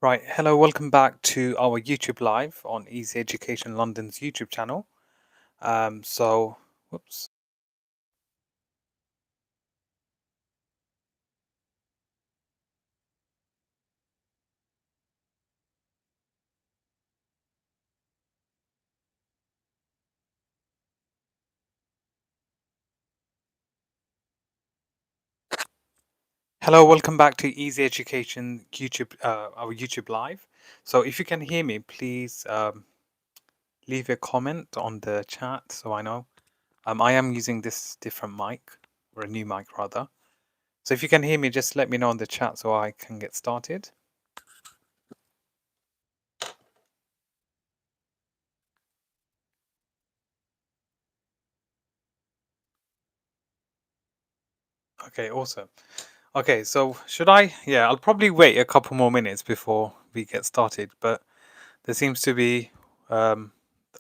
Right, hello, welcome back to our YouTube live on Easy Education London's YouTube channel. Whoops. Hello, welcome back to Easy Education our YouTube live. So if you can hear me, please leave a comment on the chat so I know. I am using this different mic, or a new mic rather. So if you can hear me, just let me know in the chat so I can get started. Okay, awesome. Okay, so should I? Yeah, I'll probably wait a couple more minutes before we get started, but there seems to be um,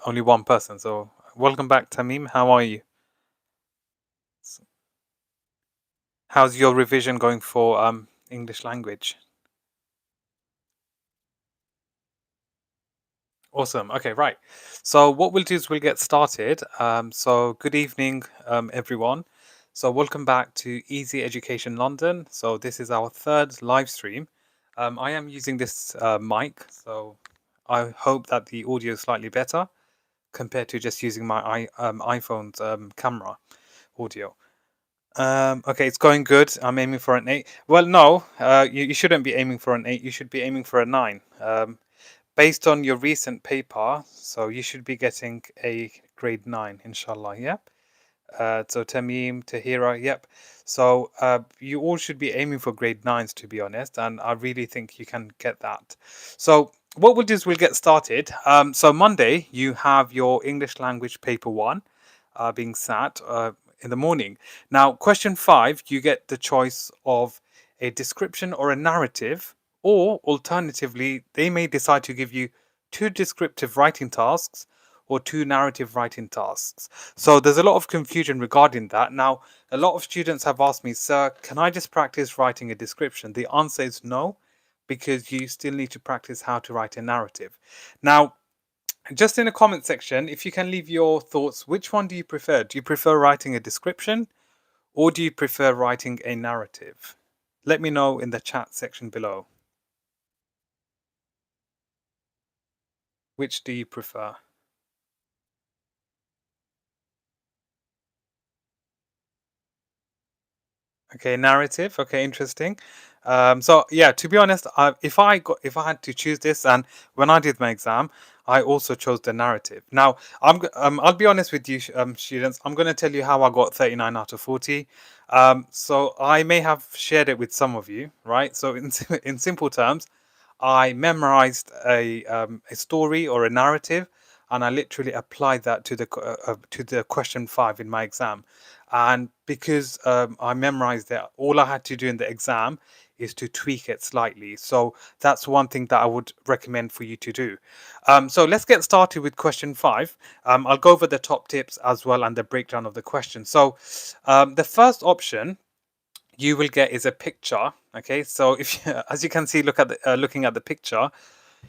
only one person. So welcome back, Tamim. How are you? How's your revision going for English language? Awesome. Okay, right. So what we'll do is we'll get started. So good evening, everyone. So welcome back to Easy Education London. So this is our third live stream. I am using this mic, so I hope that the audio is slightly better compared to just using my iPhone's camera audio. Okay, it's going good. I'm aiming for an 8. Well, no, you shouldn't be aiming for an 8. You should be aiming for a 9. Based on your recent paper, so you should be getting a grade 9, inshallah. Yeah. So Tamim, Tahira, yep. So you all should be aiming for grade 9s, to be honest, and I really think you can get that. So what we'll do is we'll get started. So Monday, you have your English language paper 1 being sat in the morning. Now, question 5, you get the choice of a description or a narrative, or alternatively, they may decide to give you 2 descriptive writing tasks or 2 narrative writing tasks. So there's a lot of confusion regarding that. Now, a lot of students have asked me, sir, can I just practice writing a description? The answer is no, because you still need to practice how to write a narrative. Now, just in the comment section, if you can leave your thoughts, which one do you prefer? Do you prefer writing a description or do you prefer writing a narrative? Let me know in the chat section below. Which do you prefer? Okay, narrative. Okay, interesting. So yeah, to be honest, if I had to choose this, and when I did my exam, I also chose the narrative. Now, I'll be honest with you, students. I'm going to tell you how I got 39 out of 40. So I may have shared it with some of you, right? So in in simple terms, I memorized a story or a narrative, and I literally applied that to the question 5 in my exam. And because I memorized it, all I had to do in the exam is to tweak it slightly. So that's one thing that I would recommend for you to do. So let's get started with question 5. I'll go over the top tips as well and the breakdown of the question. So the first option you will get is a picture. Okay, so if as you can see, looking at the picture,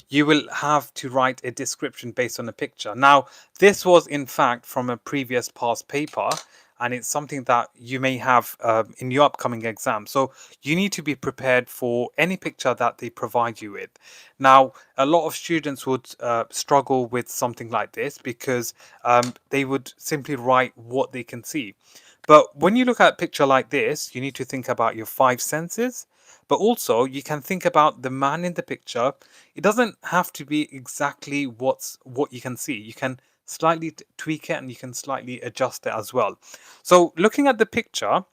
you will have to write a description based on a picture. Now, this was in fact from a previous past paper, and it's something that you may have in your upcoming exam. So you need to be prepared for any picture that they provide you with. Now, a lot of students would struggle with something like this because they would simply write what they can see. But when you look at a picture like this, you need to think about your 5 senses. But also, you can think about the man in the picture. It doesn't have to be exactly what you can see. You can slightly tweak it and you can slightly adjust it as well. So looking at the picture,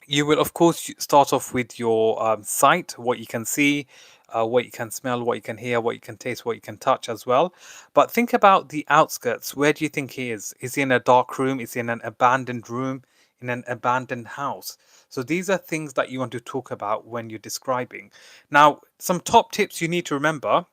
you will of course start off with your sight, what you can see, what you can smell, what you can hear, what you can taste, what you can touch as well. But think about the outskirts. Where do you think he is? Is he in a dark room? Is he in an abandoned room? In an abandoned house? So these are things that you want to talk about when you're describing. Now, some top tips you need to remember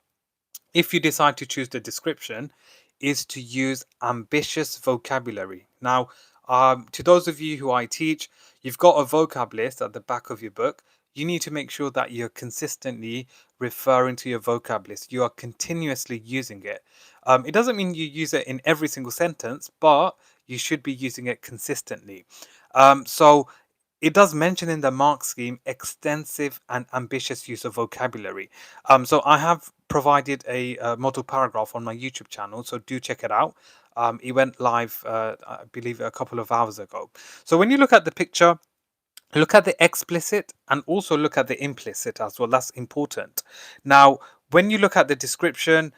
if you decide to choose the description is to use ambitious vocabulary. Now, to those of you who I teach, you've got a vocab list at the back of your book. You need to make sure that you're consistently referring to your vocab list. You are continuously using it. It doesn't mean you use it in every single sentence, but you should be using it consistently. So it does mention in the mark scheme extensive and ambitious use of vocabulary. So I have provided a, model paragraph on my YouTube channel, so do check it out. It went live, I believe, a couple of hours ago. So when you look at the picture, look at the explicit and also look at the implicit as well. That's important. Now, when you look at the description,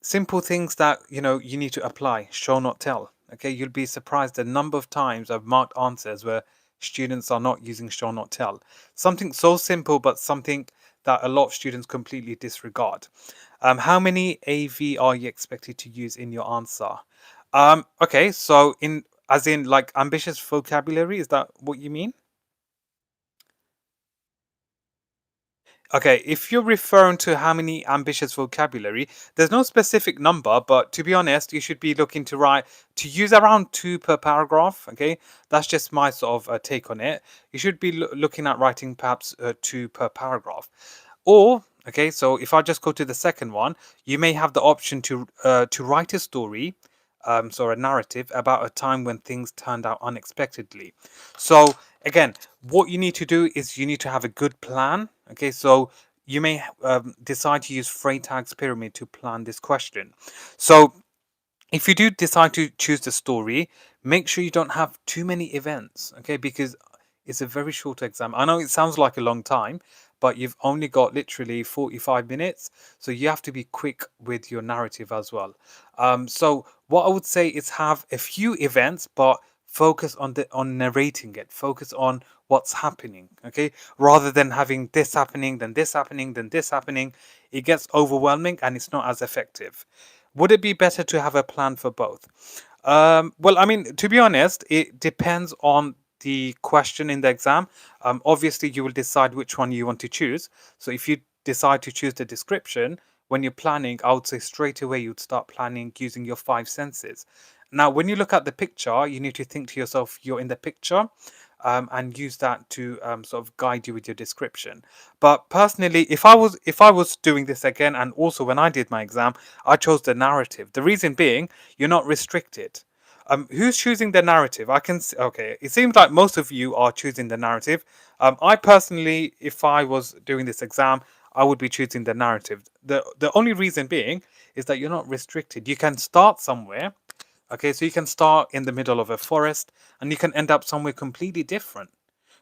simple things that you need to apply: show not tell. Okay, you'll be surprised the number of times I've marked answers where students are not using show not tell. Something so simple, but something that a lot of students completely disregard. How many AV are you expected to use in your answer? Okay, so in as in like ambitious vocabulary, is that what you mean? Okay, if you're referring to how many ambitious vocabulary, there's no specific number, but to be honest, you should be looking to write to use around two per paragraph. Okay, that's just my sort of take on it. You should be looking at writing perhaps two per paragraph. Or, okay, so if I just go to the second one, you may have the option to write a story, so a narrative about a time when things turned out unexpectedly. So again, what you need to do is you need to have a good plan. Okay, so you may decide to use Freytag's pyramid to plan this question. So if you do decide to choose the story, make sure you don't have too many events, okay? Because it's a very short exam. I know it sounds like a long time, but you've only got literally 45 minutes. So you have to be quick with your narrative as well. So what I would say is have a few events, but focus on narrating it. Focus on what's happening, okay? Rather than having this happening, then this happening, then this happening. It gets overwhelming and it's not as effective. Would it be better to have a plan for both? Well, I mean, to be honest, it depends on the question in the exam. Obviously, you will decide which one you want to choose. So if you decide to choose the description, when you're planning, I would say straight away you'd start planning using your five senses. Now, when you look at the picture, you need to think to yourself, you're in the picture, and use that to sort of guide you with your description. But personally, if I was doing this again, and also when I did my exam, I chose the narrative. The reason being, you're not restricted. Who's choosing the narrative? Okay, it seems like most of you are choosing the narrative. I personally, if I was doing this exam, I would be choosing the narrative. The only reason being is that you're not restricted. You can start somewhere. Okay, so you can start in the middle of a forest and you can end up somewhere completely different.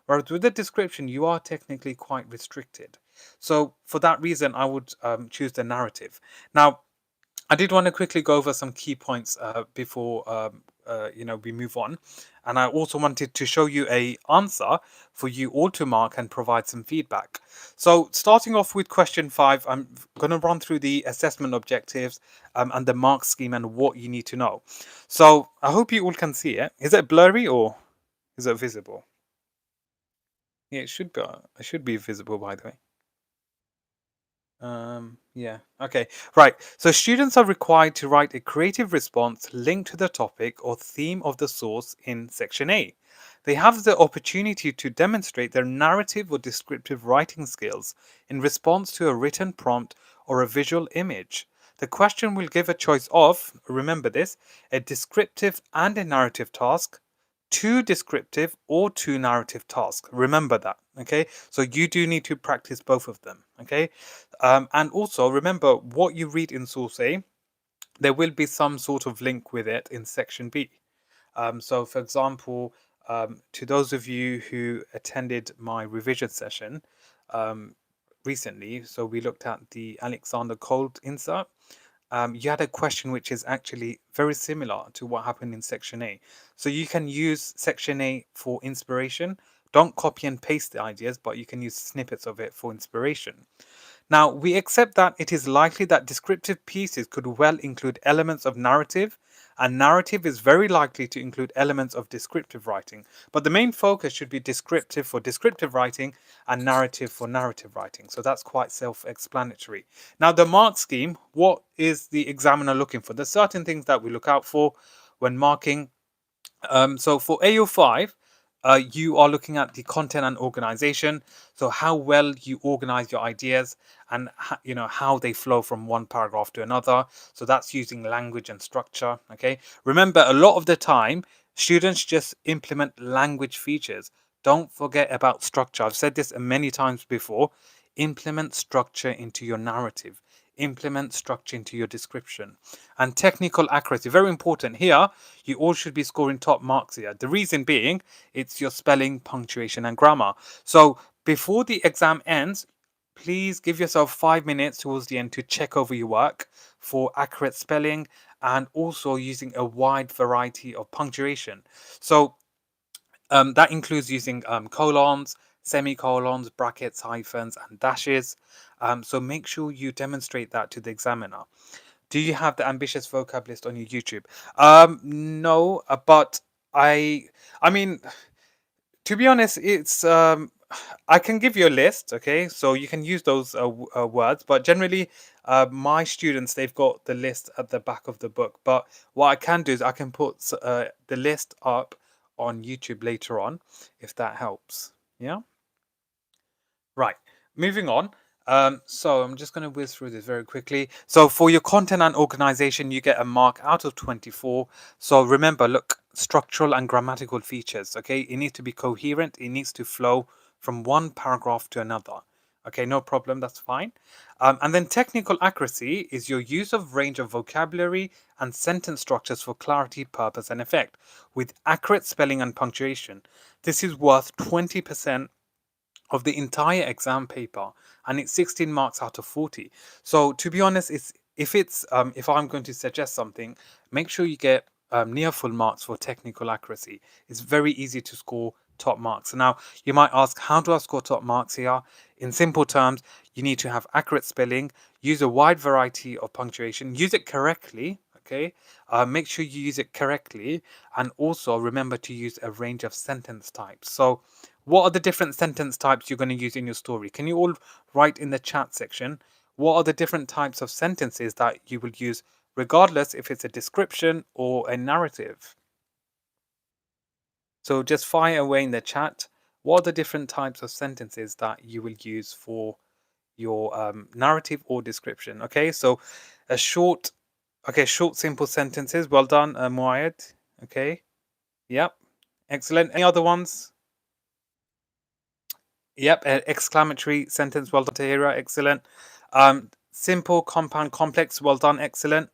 Whereas with the description, you are technically quite restricted. So for that reason, I would choose the narrative. Now, I did want to quickly go over some key points before we move on, and I also wanted to show you a answer for you all to mark and provide some feedback. So starting off with question 5, I'm going to run through the assessment objectives and the mark scheme and what you need to know. So I hope you all can see it. Is it blurry or is it visible? Yeah, it should be. It should be visible, by the way. Yeah. Okay. Right. So students are required to write a creative response linked to the topic or theme of the source in section A. They have the opportunity to demonstrate their narrative or descriptive writing skills in response to a written prompt or a visual image. The question will give a choice of, remember this, a descriptive and a narrative task, two descriptive or two narrative tasks. Remember that. Okay. So you do need to practice both of them. Okay. And also remember what you read in source A, there will be some sort of link with it in section B. So, for example, to those of you who attended my revision session um, recently, so we looked at the Alexander Colt insert. You had a question which is actually very similar to what happened in section A. So you can use section A for inspiration. Don't copy and paste the ideas, but you can use snippets of it for inspiration. Now, we accept that it is likely that descriptive pieces could well include elements of narrative, and narrative is very likely to include elements of descriptive writing. But the main focus should be descriptive for descriptive writing and narrative for narrative writing. So that's quite self-explanatory. Now, the mark scheme, what is the examiner looking for? There's certain things that we look out for when marking. So for AO5, you are looking at the content and organization, so how well you organize your ideas and how they flow from one paragraph to another. So that's using language and structure. Okay, remember, a lot of the time students just implement language features. Don't forget about structure. I've said this many times before. Implement structure into your narrative, implement structure into your description. And technical accuracy, very important here. You all should be scoring top marks here. The reason being, it's your spelling, punctuation, and grammar. So before the exam ends, please give yourself 5 minutes towards the end to check over your work for accurate spelling and also using a wide variety of punctuation. So that includes using colons, semicolons, brackets, hyphens, and dashes. So make sure you demonstrate that to the examiner. Do you have the ambitious vocab list on your YouTube? No, but I, I mean, to be honest, it's I can give you a list, okay? So you can use those words, but generally, my students, they've got the list at the back of the book. But what I can do is I can put the list up on YouTube later on, if that helps. Yeah. Right. Moving on. So I'm just going to whiz through this very quickly. So for your content and organization, you get a mark out of 24. So remember, look, structural and grammatical features. Okay, it needs to be coherent. It needs to flow from one paragraph to another. Okay, no problem. That's fine. And then technical accuracy is your use of range of vocabulary and sentence structures for clarity, purpose, and effect, with accurate spelling and punctuation. This is worth 20% of the entire exam paper, and it's 16 marks out of 40. So to be honest, if I'm going to suggest something, make sure you get near full marks for technical accuracy. It's very easy to score top marks. Now you might ask, how do I score top marks here? In simple terms, you need to have accurate spelling, use a wide variety of punctuation, use it correctly. Okay, make sure you use it correctly, and also remember to use a range of sentence types. So what are the different sentence types you're going to use in your story? Can you all write in the chat section? What are the different types of sentences that you will use, regardless if it's a description or a narrative? So just fire away in the chat. What are the different types of sentences that you will use for your narrative or description? Okay, so a short, short, simple sentences. Well done, Muayed. Okay, yep, excellent. Any other ones? Yep, an exclamatory sentence. Well done, Tahira. Excellent. Simple, compound, complex. Well done. Excellent.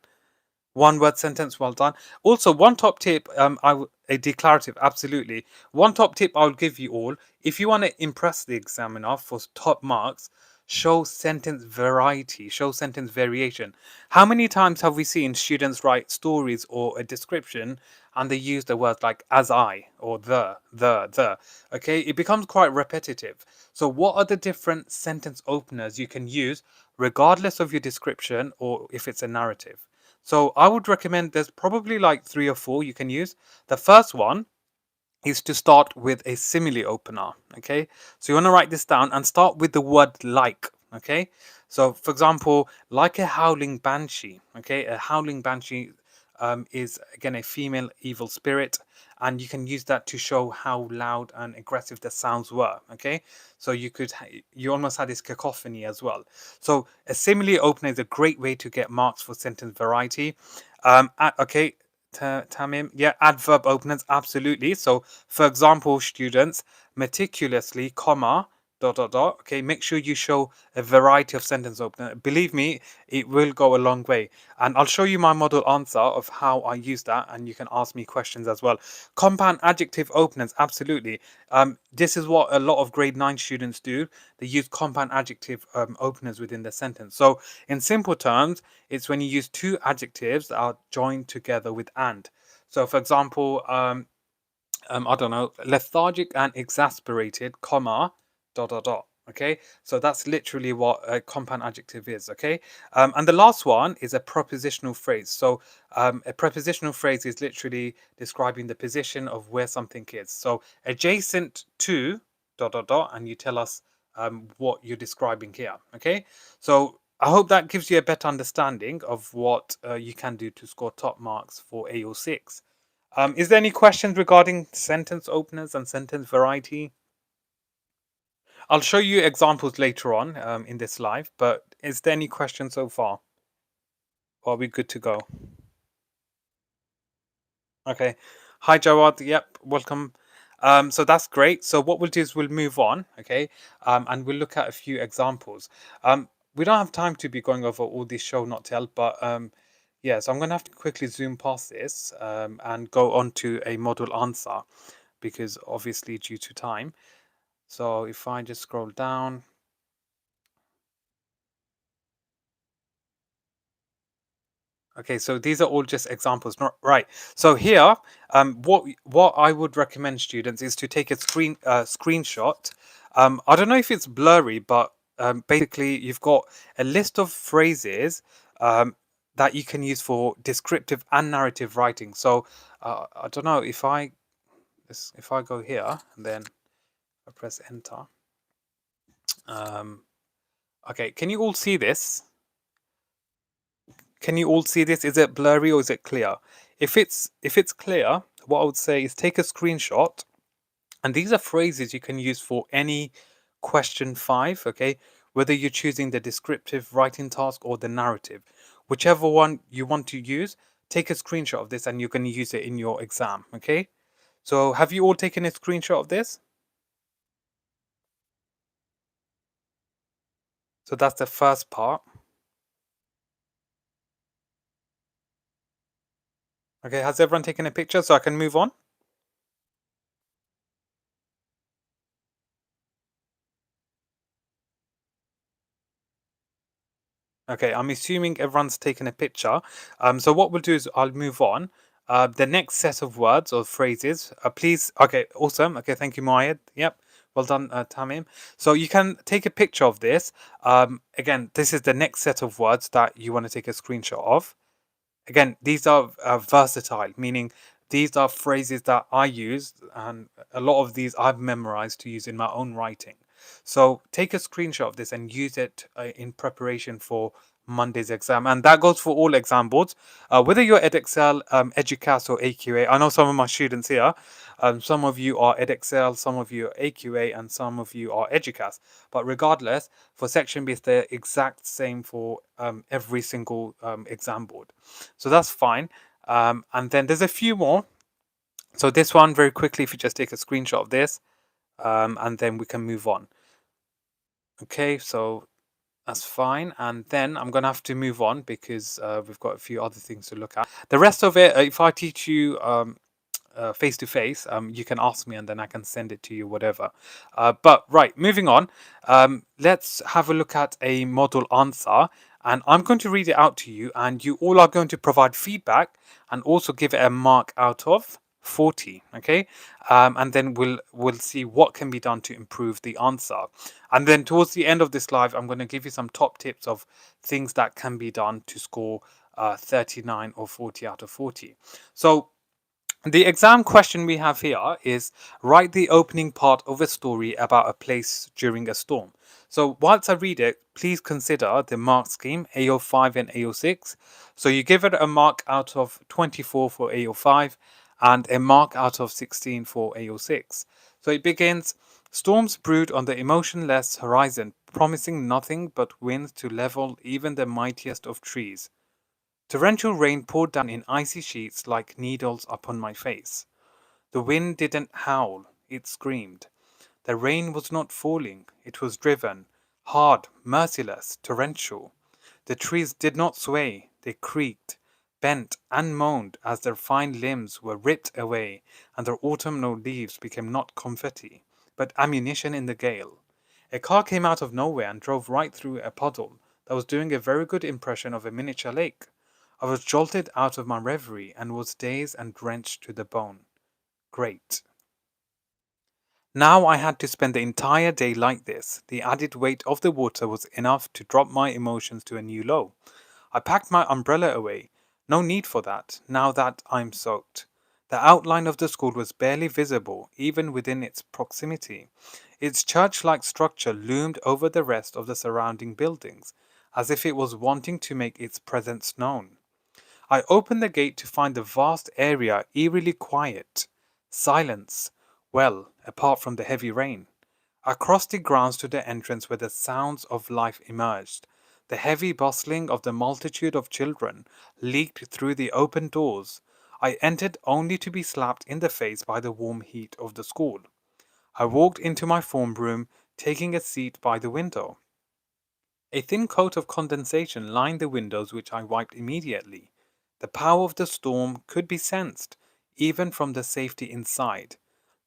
One word sentence. Well done. Also, one top tip. A declarative. Absolutely. One top tip I'll give you all. If you want to impress the examiner for top marks, show sentence variety. Show sentence variation. How many times have we seen students write stories or a description and they use the words like as I or the? Okay, it becomes quite repetitive. So, what are the different sentence openers you can use, regardless of your description or if it's a narrative? So I would recommend there's probably like three or four you can use. The first one is to start with a simile opener. Okay, so you want to write this down and start with the word like. Okay, so for example, like a howling banshee. Okay, a howling banshee is again a female evil spirit, and you can use that to show how loud and aggressive the sounds were. Okay, so you almost had this cacophony as well. So a simile opener is a great way to get marks for sentence variety. Okay, Tamim, yeah, adverb openers, absolutely. So, for example, students, meticulously, comma, dot, dot, dot. Okay, make sure you show a variety of sentence opener. Believe me, it will go a long way. And I'll show you my model answer of how I use that, and you can ask me questions as well. Compound adjective openers, absolutely. This is what a lot of grade 9 students do. They use compound adjective openers within the sentence. So, in simple terms, it's when you use two adjectives that are joined together with and. So, for example, I don't know, lethargic and exasperated, comma, dot, dot, dot. Okay, so that's literally what a compound adjective is. Okay, and the last one is a prepositional phrase. So, a prepositional phrase is literally describing the position of where something is. So, adjacent to, dot, dot, dot, and you tell us what you're describing here. Okay, so I hope that gives you a better understanding of what you can do to score top marks for AO6. Is there any questions regarding sentence openers and sentence variety? I'll show you examples later on in this live, but is there any questions so far? Or are we good to go? Okay. Hi, Jawad. Yep, welcome. So that's great. So what we'll do is we'll move on, okay, and we'll look at a few examples. We don't have time to be going over all these show not tell, but yeah, so I'm going to have to quickly zoom past this and go on to a model answer because obviously due to time. So if I just scroll down. Okay, so these are all just examples, not right. So here, what I would recommend students is to take a screenshot. I don't know if it's blurry, but basically you've got a list of phrases that you can use for descriptive and narrative writing. So I don't know if I go here and then I press enter. Okay, can you all see this? Can you all see this? Is it blurry or is it clear? If it's clear, what I would say is take a screenshot, and these are phrases you can use for any question 5, okay? Whether you're choosing the descriptive writing task or the narrative. Whichever one you want to use, take a screenshot of this and you're going to use it in your exam, okay? So have you all taken a screenshot of this? So that's the first part. Okay, has everyone taken a picture so I can move on? Okay, I'm assuming everyone's taken a picture. So what we'll do is I'll move on. The next set of words or phrases, please. Okay, awesome. Okay, thank you, Moayed. Yep, well done, Tamim. So you can take a picture of this. Again, this is the next set of words that you want to take a screenshot of. Again, these are versatile, meaning these are phrases that I use, and a lot of these I've memorized to use in my own writing. So take a screenshot of this and use it in preparation for Monday's exam, and that goes for all exam boards, whether you're Edexcel, Educas, or AQA. I know some of my students here. Some of you are Edexcel, some of you are AQA, and some of you are Educas. But regardless, for section B, it's the exact same for every single exam board. So that's fine. And then there's a few more. So this one, very quickly, if you just take a screenshot of this, and then we can move on. Okay, so that's fine. And then I'm going to have to move on because we've got a few other things to look at. The rest of it, if I teach you face to face, you can ask me and then I can send it to you, whatever. But right, moving on, let's have a look at a model answer. And I'm going to read it out to you, and you all are going to provide feedback and also give it a mark out of 40. Okay, and then we'll see what can be done to improve the answer. And then towards the end of this live, I'm going to give you some top tips of things that can be done to score 39 or 40 out of 40. So the exam question we have here is write the opening part of a story about a place during a storm. So whilst I read it, please consider the mark scheme AO5 and AO6. So you give it a mark out of 24 for AO5 and a mark out of 16 for AO6. So it begins, storms brewed on the emotionless horizon, promising nothing but winds to level even the mightiest of trees. Torrential rain poured down in icy sheets like needles upon my face. The wind didn't howl, it screamed. The rain was not falling, it was driven, hard, merciless, torrential. The trees did not sway, they creaked, bent, and moaned as their fine limbs were ripped away, and their autumnal leaves became not confetti, but ammunition in the gale. A car came out of nowhere and drove right through a puddle that was doing a very good impression of a miniature lake. I was jolted out of my reverie and was dazed and drenched to the bone. Great. Now I had to spend the entire day like this. The added weight of the water was enough to drop my emotions to a new low. I packed my umbrella away. No need for that, now that I'm soaked. The outline of the school was barely visible, even within its proximity. Its church like structure loomed over the rest of the surrounding buildings, as if it was wanting to make its presence known. I opened the gate to find the vast area eerily quiet. Silence. Well, apart from the heavy rain. Across the grounds to the entrance where the sounds of life emerged. The heavy bustling of the multitude of children leaked through the open doors. I entered only to be slapped in the face by the warm heat of the school. I walked into my form room, taking a seat by the window. A thin coat of condensation lined the windows, which I wiped immediately. The power of the storm could be sensed, even from the safety inside.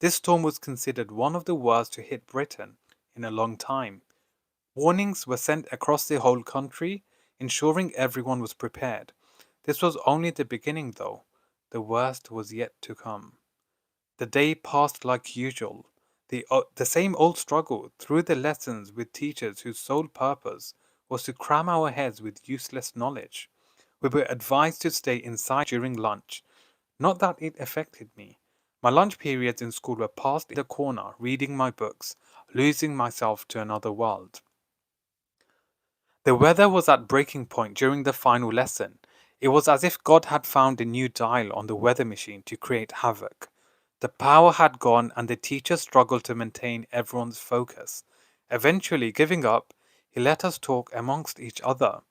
This storm was considered one of the worst to hit Britain in a long time. Warnings were sent across the whole country, ensuring everyone was prepared. This was only the beginning, though. The worst was yet to come. The day passed like usual. The same old struggle through the lessons with teachers whose sole purpose was to cram our heads with useless knowledge. We were advised to stay inside during lunch. Not that it affected me. My lunch periods in school were passed in the corner, reading my books, losing myself to another world. The weather was at breaking point during the final lesson. It was as if God had found a new dial on the weather machine to create havoc. The power had gone and the teacher struggled to maintain everyone's focus. Eventually, giving up, he let us talk amongst each other.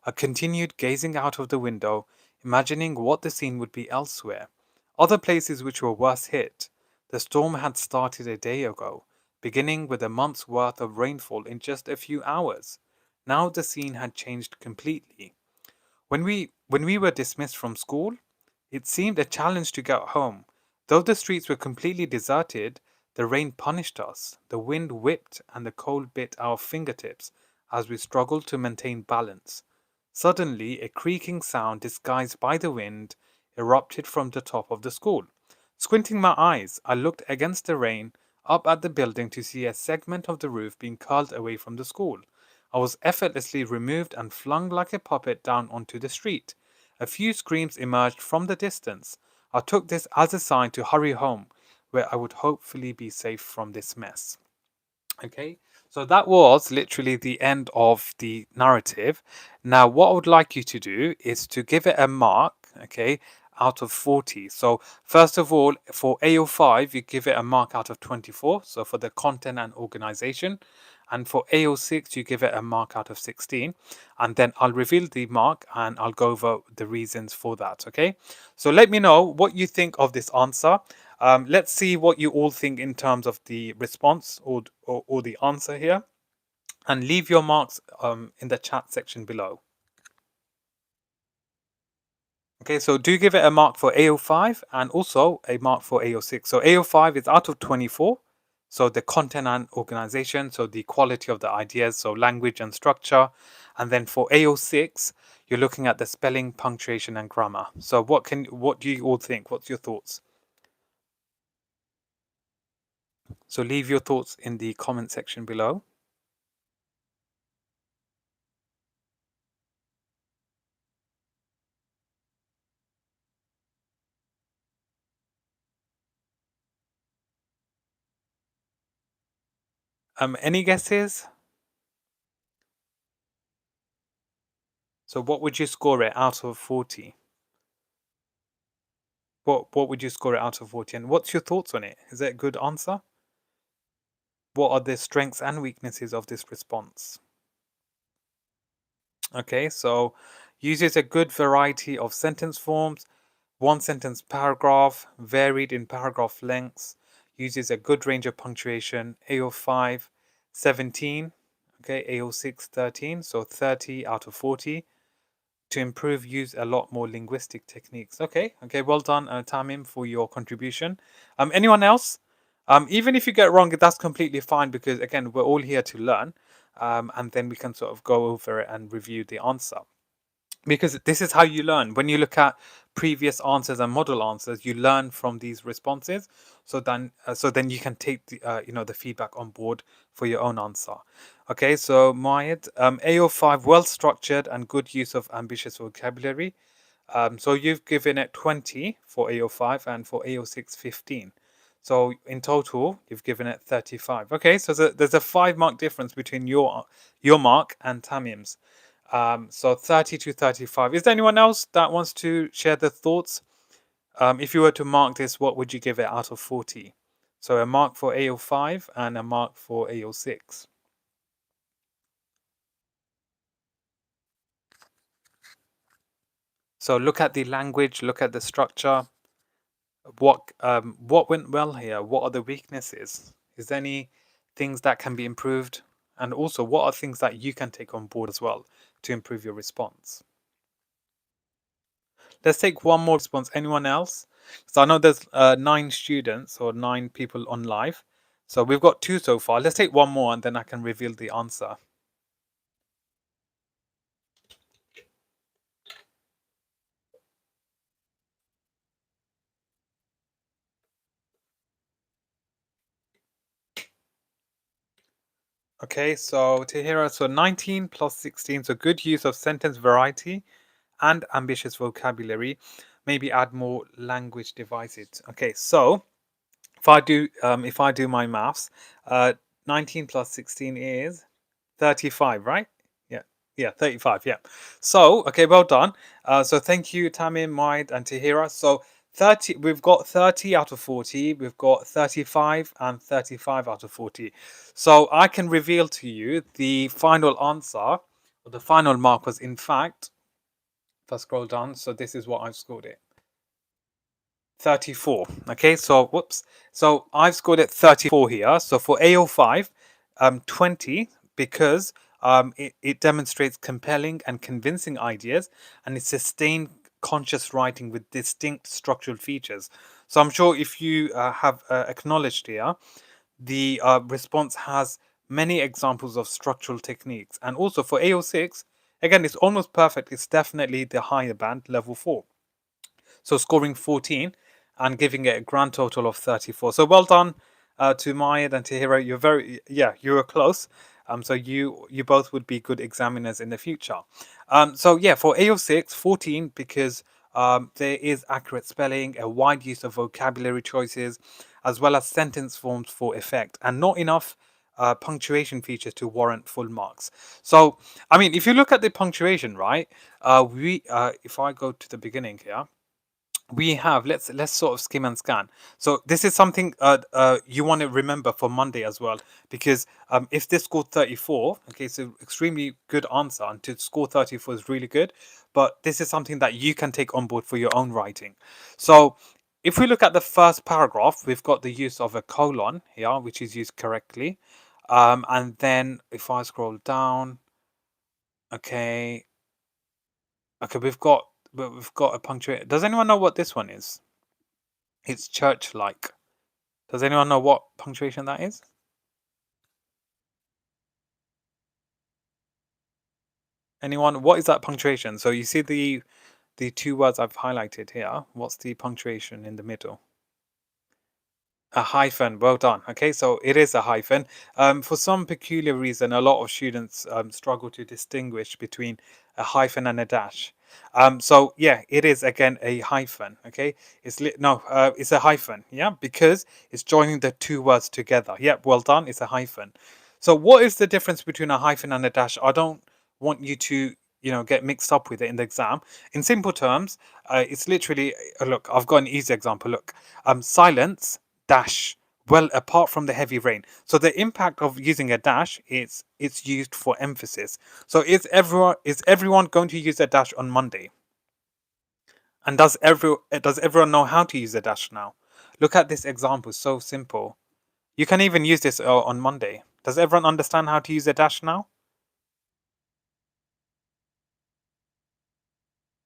I continued gazing out of the window, imagining what the scene would be elsewhere. Other places which were worse hit. The storm had started a day ago, beginning with a month's worth of rainfall in just a few hours. Now the scene had changed completely. When we were dismissed from school, it seemed a challenge to get home. Though the streets were completely deserted, the rain punished us. The wind whipped and the cold bit our fingertips as we struggled to maintain balance. Suddenly, a creaking sound disguised by the wind erupted from the top of the school. Squinting my eyes, I looked against the rain up at the building to see a segment of the roof being curled away from the school. I was effortlessly removed and flung like a puppet down onto the street. A few screams emerged from the distance. I took this as a sign to hurry home, where I would hopefully be safe from this mess. Okay, so that was literally the end of the narrative. Now, what I would like you to do is to give it a mark, okay, out of 40. So, first of all, for AO5, you give it a mark out of 24. So, for the content and organization. And for AO6, you give it a mark out of 16. And then I'll reveal the mark and I'll go over the reasons for that, okay? So, let me know what you think of this answer. Let's see what you all think in terms of the response or the answer here. And leave your marks in the chat section below. Okay, so do give it a mark for AO5 and also a mark for AO6. So AO5 is out of 24. So the content and organization, so the quality of the ideas, so language and structure. And then for AO6, you're looking at the spelling, punctuation, and grammar. So what do you all think? What's your thoughts? So leave your thoughts in the comment section below. Any guesses? So what would you score it out of 40? What would you score it out of 40? And what's your thoughts on it? Is it a good answer? What are the strengths and weaknesses of this response? Okay, so uses a good variety of sentence forms, one sentence paragraph, varied in paragraph lengths, uses a good range of punctuation, AO5, 17, okay, AO6, 13, so 30 out of 40. To improve, use a lot more linguistic techniques. Okay, well done, Tamim, for your contribution. Anyone else? Even if you get it wrong, that's completely fine because again, we're all here to learn, and then we can sort of go over it and review the answer. Because this is how you learn. When you look at previous answers and model answers, you learn from these responses. So then you can take the feedback on board for your own answer. Okay, so Mayed, AO5, well structured and good use of ambitious vocabulary. So you've given it 20 for AO5 and for AO6, 15. So in total, you've given it 35. Okay, so there's a 5 mark difference between your mark and Tamim's. So 30 to 35. Is there anyone else that wants to share their thoughts? If you were to mark this, what would you give it out of 40? So a mark for AO5 and a mark for AO6. So look at the language, look at the structure. What went well here? What are the weaknesses? Is there any things that can be improved? And also, what are things that you can take on board as well to improve your response? Let's take one more response. Anyone else? So I know there's 9 students or 9 people on live. So we've got 2 so far. Let's take one more and then I can reveal the answer. Okay, so Tahira, so 19 plus 16, so good use of sentence variety and ambitious vocabulary. Maybe add more language devices. Okay, so if I do my maths, uh 19 plus 16 is 35, right? Yeah. Yeah, 35. Yeah. So, okay, well done. So thank you, Tamim, Maid, and Tahira. So 30, we've got 30 out of 40, we've got 35 and 35 out of 40. So I can reveal to you the final answer, or the final mark was in fact, if I scroll down, so this is what I've scored it. 34. Okay, so whoops. So I've scored it 34 here. So for AO5, 20 because it demonstrates compelling and convincing ideas and it's sustained conscious writing with distinct structural features. So I'm sure if you have acknowledged here, the response has many examples of structural techniques. And also for AO6, again, it's almost perfect. It's definitely the higher band, level 4. So scoring 14 and giving it a grand total of 34. So well done to Mayed and Tahira. You're you were close. So you both would be good examiners in the future. So yeah, for AO6, 14 because there is accurate spelling, a wide use of vocabulary choices, as well as sentence forms for effect, and not enough punctuation features to warrant full marks. So, I mean, if you look at the punctuation, right? If I go to the beginning here, we have let's sort of skim and scan. So this is something you want to remember for Monday as well, because if this scored 34, okay, so extremely good answer, and to score 34 is really good, but this is something that you can take on board for your own writing. So if we look at the first paragraph, we've got the use of a colon here, which is used correctly, and then if I scroll down, okay, okay, we've got a punctuation. Does anyone know what this one is? It's church-like. Does anyone know what punctuation that is? Anyone? What is that punctuation? So you see the 2 words I've highlighted here. What's the punctuation in the middle? A hyphen. Well done. Okay, so it is a hyphen. For some peculiar reason, a lot of students struggle to distinguish between a hyphen and a dash. So yeah, it is again a hyphen. Okay, it's a hyphen. Yeah, because it's joining the 2 words together. Yeah, well done. It's a hyphen. So what is the difference between a hyphen and a dash? I don't want you to get mixed up with it in the exam. In simple terms, it's literally look. I've got an easy example. Look, silence dash well apart from the heavy rain. So the impact of using a dash is it's used for emphasis. So is everyone going to use a dash on Monday? And does everyone know how to use a dash now? Look at this example, so simple. You can even use this on Monday. Does everyone understand how to use a dash now?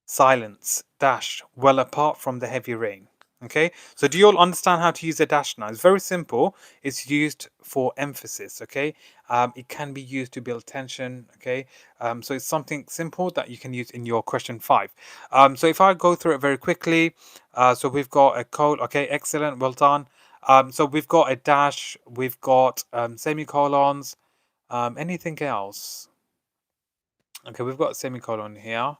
Silence, dash, well apart from the heavy rain. Okay, so do you all understand how to use a dash now? It's very simple. It's used for emphasis. Okay, it can be used to build tension. Okay, so it's something simple that you can use in your question 5. So if I go through it very quickly, so we've got a code. Okay, excellent, well done. So we've got a dash, we've got semicolons. Anything else? Okay, we've got a semicolon here.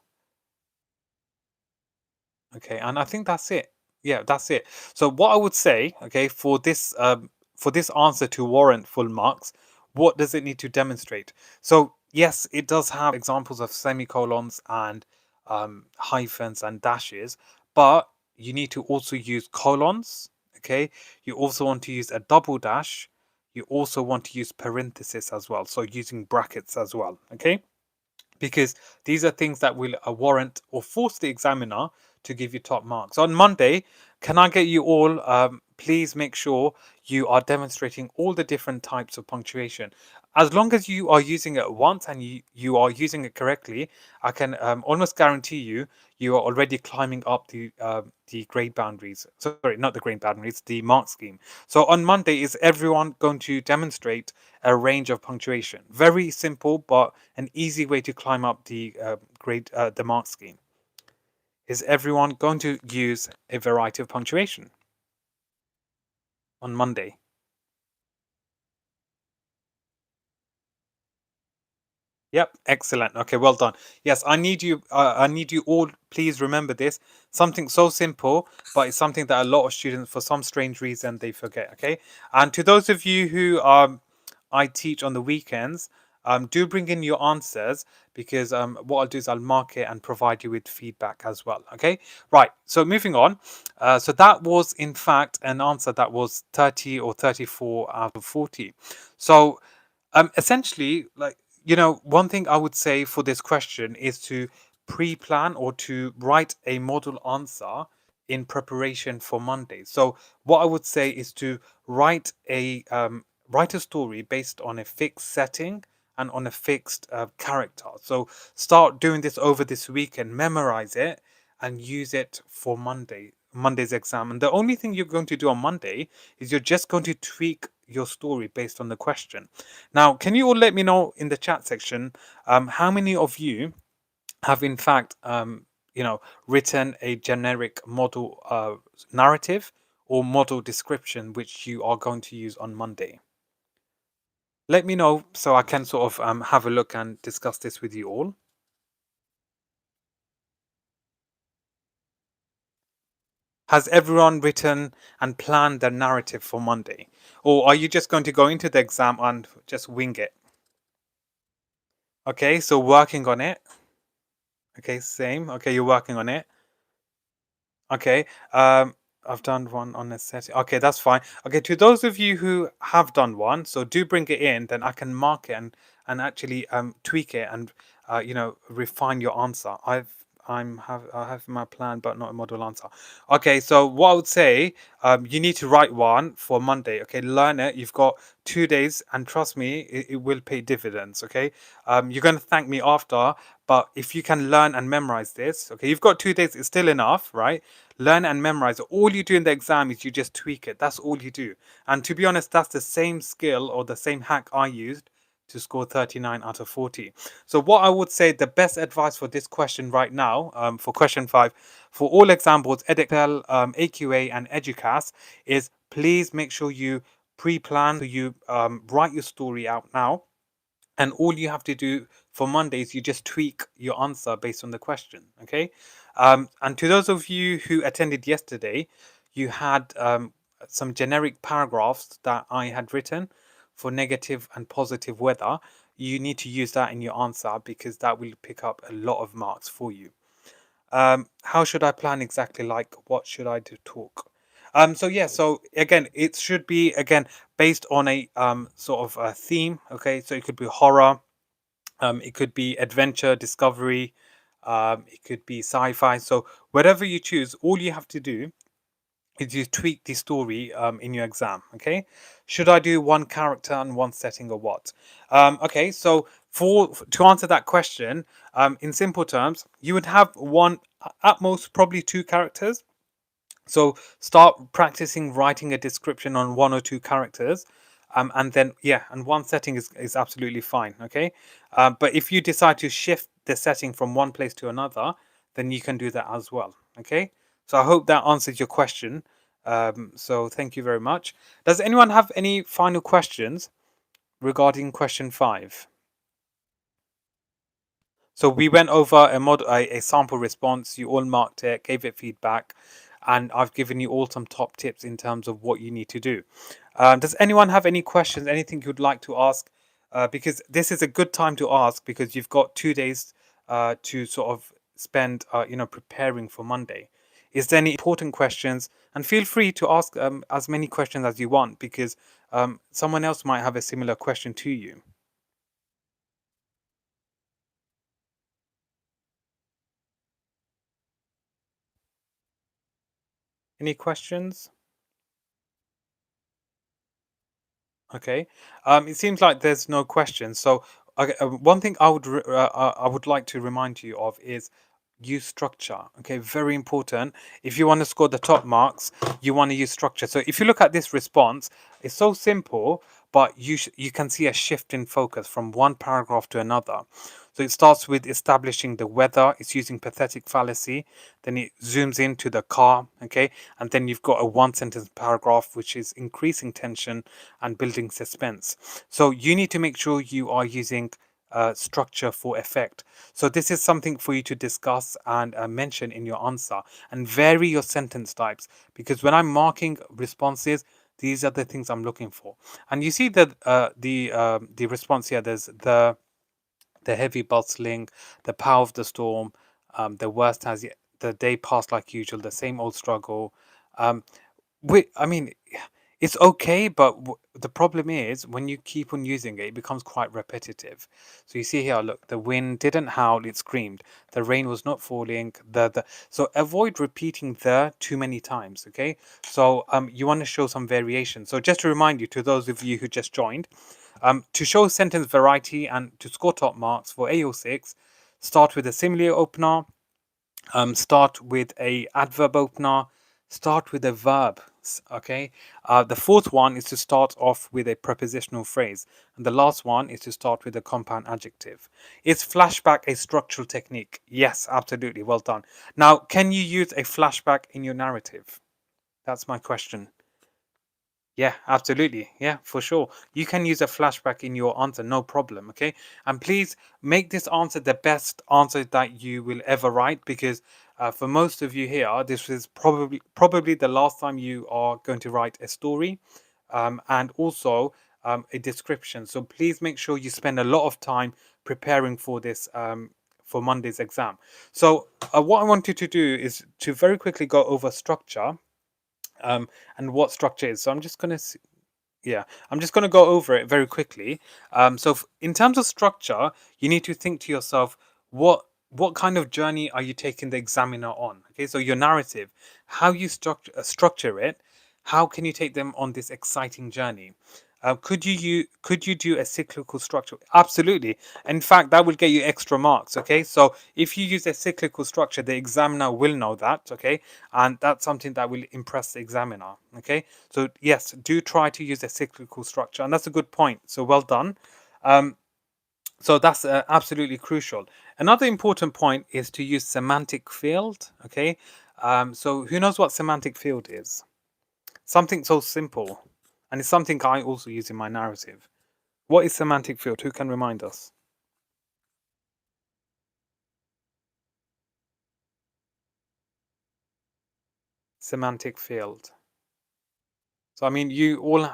Okay, and I think that's it. Yeah, that's it. So what I would say, okay, for this answer to warrant full marks, what does it need to demonstrate? So Yes, it does have examples of semicolons and hyphens and dashes, but you need to also use colons. Okay, you also want to use a double dash. You also want to use parenthesis as well, so using brackets as well. Okay, because these are things that will warrant or force the examiner to give you top marks. On Monday, can I get you all, please make sure you are demonstrating all the different types of punctuation. As long as you are using it once and you are using it correctly, I can almost guarantee you you are already climbing up the grade boundaries. Sorry, not the grade boundaries, the mark scheme. So on Monday, is everyone going to demonstrate a range of punctuation? Very simple, but an easy way to climb up the mark scheme. Is everyone going to use a variety of punctuation on Monday? Yep, excellent. Okay, well done. Yes, I need you. I need you all. Please remember this. Something so simple, but it's something that a lot of students, for some strange reason, they forget. Okay, and to those of you who I teach on the weekends, do bring in your answers because what I'll do is I'll mark it and provide you with feedback as well. Okay, right. So moving on. So that was in fact an answer that was 30 or 34 out of 40. So essentially, like, one thing I would say for this question is to pre-plan or to write a model answer in preparation for Monday. So what I would say is to write a story based on a fixed setting and on a fixed character. So start doing this over this weekend, memorize it, and use it for Monday's exam. And the only thing you're going to do on Monday is you're just going to tweak your story based on the question. Now, can you all let me know in the chat section how many of you have, in fact, written a generic model narrative or model description which you are going to use on Monday? Let me know so I can sort of have a look and discuss this with you all. Has everyone written and planned their narrative for Monday? Or are you just going to go into the exam and just wing it? Okay, so working on it. Okay, same. Okay, you're working on it. Okay. I've done one on a setting. Okay, that's fine. Okay, to those of you who have done one, so do bring it in, then I can mark it and actually tweak it and refine your answer. I have my plan, but not a model answer. Okay, so what I would say, you need to write one for Monday. Okay, learn it. You've got 2 days, and trust me, it will pay dividends. Okay, you're gonna thank me after, but if you can learn and memorize this, okay, you've got 2 days. It's still enough, right? Learn and memorize. All you do in the exam is you just tweak it. That's all you do. And to be honest, that's the same skill or the same hack I used to score 39 out of 40. So what I would say, the best advice for this question right now, for question 5, for all examples, EdXL, AQA, and EDUCAS, is please make sure you pre-plan, so you write your story out now, and all you have to do for Monday is you just tweak your answer based on the question. Okay. And to those of you who attended yesterday, you had some generic paragraphs that I had written for negative and positive weather. You need to use that in your answer because that will pick up a lot of marks for you. How should I plan exactly? Like, what should I do? Talk. So yeah, so again, it should be again based on a sort of a theme. Okay, so it could be horror, it could be adventure, discovery, it could be sci-fi. So whatever you choose, all you have to do is you tweak the story in your exam. Okay, should I do one character and one setting or what? Okay, so for to answer that question, in simple terms, you would have one at most probably two characters. So start practicing writing a description on one or two characters. And then, yeah, and one setting is absolutely fine. Okay. But if you decide to shift the setting from one place to another, then you can do that as well. Okay. So I hope that answers your question. So thank you very much. Does anyone have any final questions regarding question 5? So we went over a sample response. You all marked it, gave it feedback, and I've given you all some top tips in terms of what you need to do. Does anyone have any questions? Anything you'd like to ask? because this is a good time to ask because you've got 2 days to sort of spend, preparing for Monday. Is there any important questions? And feel free to ask as many questions as you want because someone else might have a similar question to you. Any questions? Okay. It seems like there's no question. So, okay, one thing I would like to remind you of is use structure. Okay, very important. If you want to score the top marks, you want to use structure. So, if you look at this response, it's so simple, but you can see a shift in focus from one paragraph to another. So it starts with establishing the weather. It's using pathetic fallacy. Then it zooms into the car. Okay, and then you've got a one sentence paragraph which is increasing tension and building suspense. So you need to make sure you are using structure for effect. So this is something for you to discuss and mention in your answer, and vary your sentence types because when I'm marking responses, these are the things I'm looking for. And you see that the response here. There's the heavy bustling, the power of the storm, the worst has yet, the day passed like usual, the same old struggle. Um, I mean, it's okay, but the problem is when you keep on using it, it becomes quite repetitive. So you see here, look, the wind didn't howl; it screamed. The rain was not falling. The so avoid repeating the too many times. Okay, so you want to show some variation. So just to remind you, to those of you who just joined, to show sentence variety and to score top marks for AO6, start with a simile opener, start with a adverb opener, start with a verb. Okay. The fourth one is to start off with a prepositional phrase, and the last one is to start with a compound adjective. Is flashback a structural technique? Yes, absolutely. Well done. Now, can you use a flashback in your narrative? That's my question. Yeah, absolutely. Yeah, for sure. You can use a flashback in your answer, no problem. Okay. And please make this answer the best answer that you will ever write because for most of you here, this is probably the last time you are going to write a story and also a description. So please make sure you spend a lot of time preparing for this for Monday's exam. So what I want you to do is to very quickly go over structure and what structure is. So I'm just going to yeah, I'm just going to go over it very quickly. In terms of structure, you need to think to yourself, what kind of journey are you taking the examiner on? Okay, so your narrative, how you structure it, how can you take them on this exciting journey? Could you do a cyclical structure? Absolutely. In fact, that will get you extra marks. Okay, so if you use a cyclical structure, the examiner will know that. Okay, and that's something that will impress the examiner. Okay, so yes, do try to use a cyclical structure, and that's a good point. So well done. Um, so that's absolutely crucial. Another important point is to use semantic field. Okay, so who knows what semantic field is? Something so simple, and it's something I also use in my narrative. What is semantic field? Who can remind us? Semantic field. So I mean, you all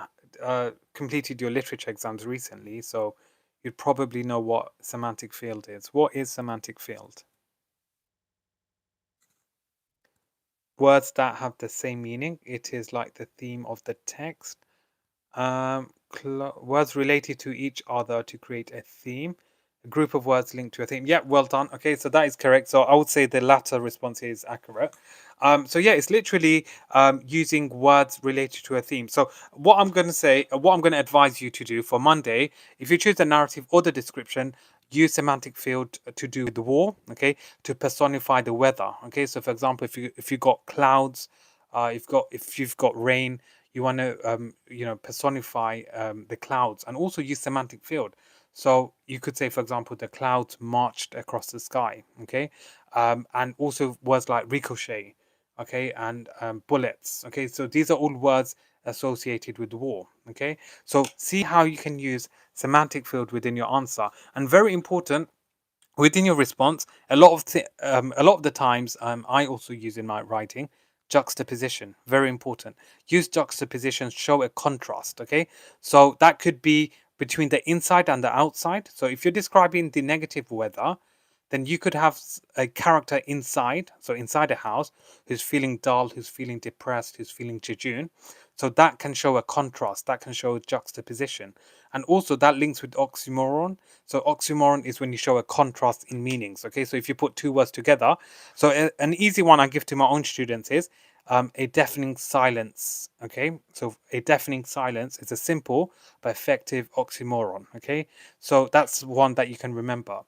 completed your literature exams recently, so you'd probably know what semantic field is. What is semantic field? Words that have the same meaning. It is like the theme of the text. Words related to each other to create a theme. A group of words linked to a theme. Yeah, well done. Okay, so that is correct. So I would say the latter response is accurate. So yeah, it's literally using words related to a theme. So what I'm going to say, what I'm going to advise you to do for Monday, if you choose the narrative or the description, use semantic field to do with the war. Okay, to personify the weather. Okay, so for example, if you got clouds, if you've got rain, you want to personify the clouds and also use semantic field. So you could say, for example, the clouds marched across the sky. Okay, and also words like ricochet. Okay, and bullets. Okay, so these are all words associated with war. Okay, so see how you can use semantic field within your answer. And very important, within your response, a lot of the times, I also use in my writing juxtaposition. Very important. Use juxtaposition, show a contrast. Okay, so that could be between the inside and the outside. So if you're describing the negative weather, then you could have a character inside, so inside a house, who's feeling dull, who's feeling depressed, who's feeling jejune. So that can show a contrast, that can show a juxtaposition. And also that links with oxymoron. So oxymoron is when you show a contrast in meanings. Okay, so if you put two words together, so an easy one I give to my own students is a deafening silence. Okay, so a deafening silence is a simple but effective oxymoron. Okay, so that's one that you can remember.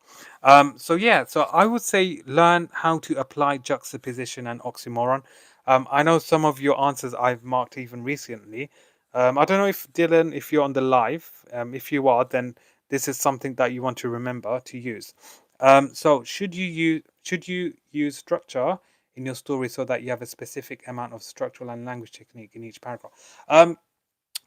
So yeah, so I would say learn how to apply juxtaposition and oxymoron. I know some of your answers I've marked even recently. I don't know if Dylan, if you're on the live, if you are, then this is something that you want to remember to use. So should you use structure in your story so that you have a specific amount of structural and language technique in each paragraph? Um,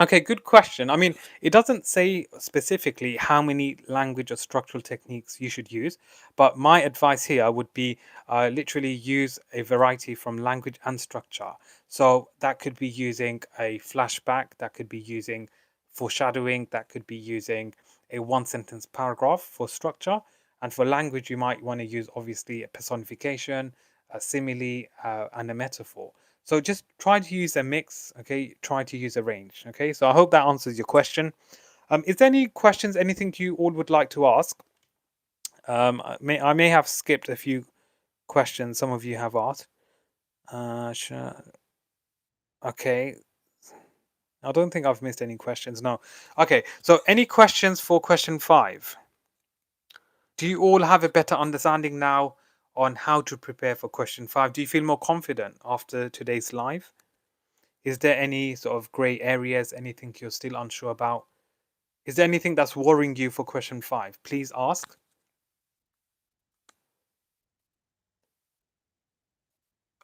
Okay, good question. I mean, it doesn't say specifically how many language or structural techniques you should use, but my advice here would be literally use a variety from language and structure. So that could be using a flashback, that could be using foreshadowing, that could be using a one sentence paragraph for structure. And for language, you might want to use obviously a personification, a simile, and a metaphor. So just try to use a mix, okay? Try to use a range, okay? So I hope that answers your question. Is there any questions, anything you all would like to ask? I may have skipped a few questions some of you have asked. Sure. Okay, I don't think I've missed any questions. No. Okay, so any questions for question 5? Do you all have a better understanding now on how to prepare for question 5? Do you feel more confident after today's live? Is there any sort of gray areas, anything you're still unsure about? Is there anything that's worrying you for question 5? Please ask.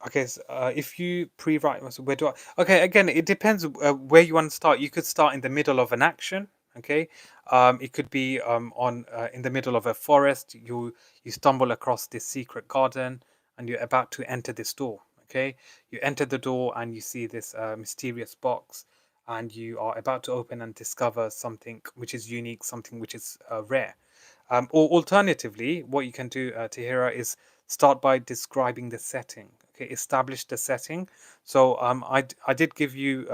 Okay, so, if you pre-write, so where do I? Okay, again, it depends where you want to start. You could start in the middle of an action. Okay, it could be on in the middle of a forest. You stumble across this secret garden, and you're about to enter this door. Okay, you enter the door and you see this mysterious box, and you are about to open and discover something which is unique, something which is rare. Or alternatively, what you can do, Tahira, is start by describing the setting. Okay, establish the setting. So I did give you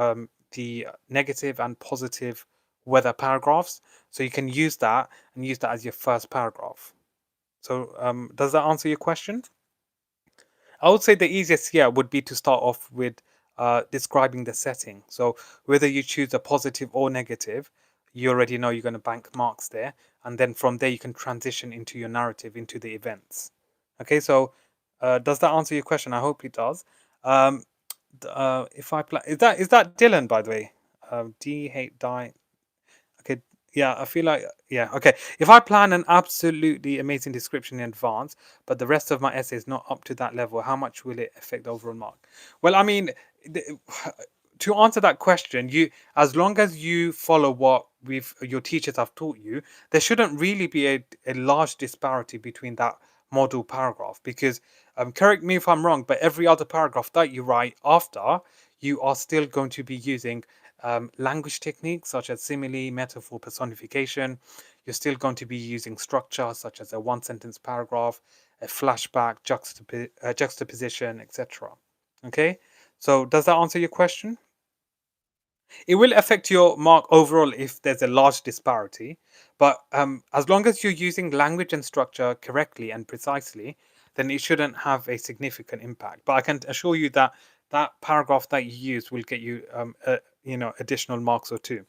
the negative and positive weather paragraphs. So you can use that and use that as your first paragraph. So does that answer your question? I would say the easiest here would be to start off with describing the setting. So whether you choose a positive or negative, you already know you're going to bank marks there, and then from there you can transition into your narrative, into the events. Okay, so does that answer your question? I hope it does. Um, if I play, is that Dylan, by the way? D hate die. Okay, yeah, I feel like yeah, okay. If I plan an absolutely amazing description in advance, but the rest of my essay is not up to that level, how much will it affect the overall mark? Well, I mean, the- to answer that question, you as long as you follow what we've your teachers have taught you, there shouldn't really be a large disparity between that model paragraph because correct me if I'm wrong, but every other paragraph that you write after, you are still going to be using language techniques such as simile, metaphor, personification. You're still going to be using structure such as a one sentence paragraph, a flashback, juxtaposition, etc. Okay, so does that answer your question? It will affect your mark overall if there's a large disparity, but as long as you're using language and structure correctly and precisely, then it shouldn't have a significant impact. But I can assure you that that paragraph that you use will get you, additional marks or two.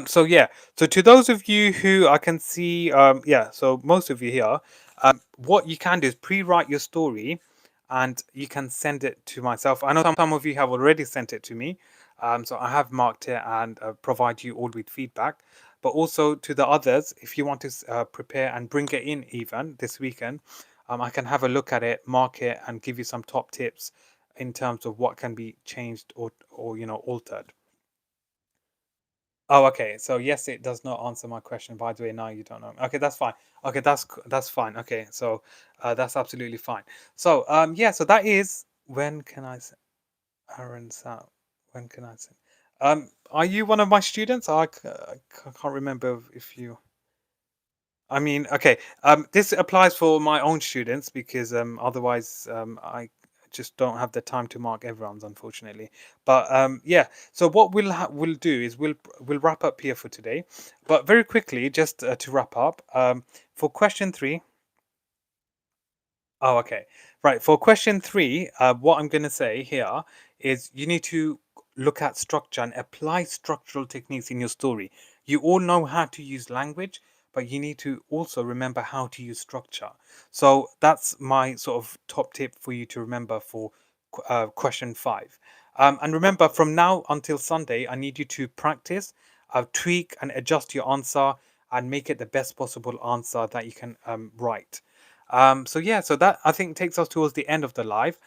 So yeah, so to those of you who I can see, yeah, so most of you here, what you can do is pre-write your story, and you can send it to myself. I know some of you have already sent it to me, so I have marked it and provide you all with feedback. But also to the others, if you want to prepare and bring it in even this weekend, I can have a look at it, mark it, and give you some top tips in terms of what can be changed or altered. Oh, okay. So yes, it does not answer my question. By the way, now you don't know. Okay, that's fine. Okay, that's fine. Okay, so that's absolutely fine. So yeah, so that is when can I send Aaron's out? When can I send? Are you one of my students? I can't remember if you. I mean, okay. This applies for my own students because otherwise I just don't have the time to mark everyone's, unfortunately. But yeah. So what we'll do is we'll wrap up here for today. But very quickly, just to wrap up, for question three. Oh, okay. Right. For question three, what I'm going to say here is you need to look at structure and apply structural techniques in your story. You all know how to use language, but you need to also remember how to use structure. So that's my sort of top tip for you to remember for question five. And remember, from now until Sunday, I need you to practice, tweak, and adjust your answer and make it the best possible answer that you can write. So yeah, so that I think takes us towards the end of the live.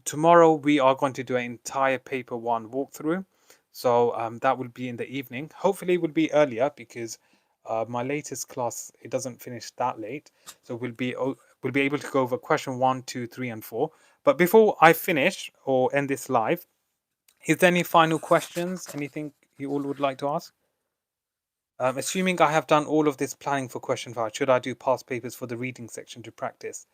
Tomorrow we are going to do an entire paper one walkthrough. So that will be in the evening. Hopefully, it will be earlier because my latest class it doesn't finish that late. So we'll be able to go over question one, two, three, and four. But before I finish or end this live, is there any final questions? Anything you all would like to ask? Assuming I have done all of this planning for question five, should I do past papers for the reading section to practice?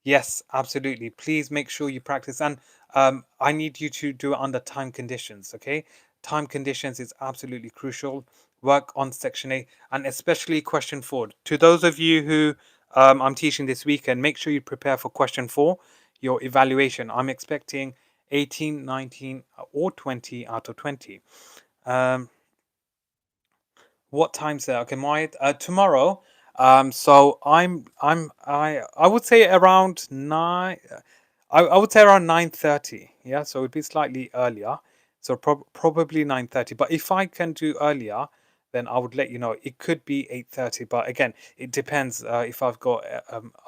Yes, absolutely. Please make sure you practice. And I need you to do it under time conditions, okay? Time conditions is absolutely crucial. Work on section A and especially question four. To those of you who I'm teaching this weekend, make sure you prepare for question four, your evaluation. I'm expecting 18, 19, or 20 out of 20. Um, what time's there? Okay, my tomorrow. So I would say around nine. I would say around 9:30. Yeah, so it'd be slightly earlier. So probably 9:30. But if I can do earlier, then I would let you know. It could be 8:30. But again, it depends if I've got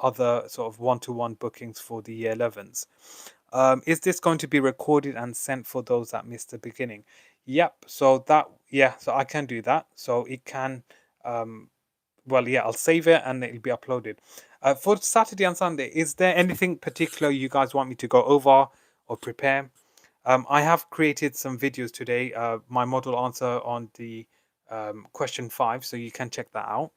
other sort of one-to-one bookings for the year 11s. Is this going to be recorded and sent for those that missed the beginning? Yep. So that yeah, so I can do that. So it can well yeah, I'll save it and it'll be uploaded. For Saturday and Sunday, is there anything particular you guys want me to go over or prepare? I have created some videos today, my model answer on the question five, so you can check that out.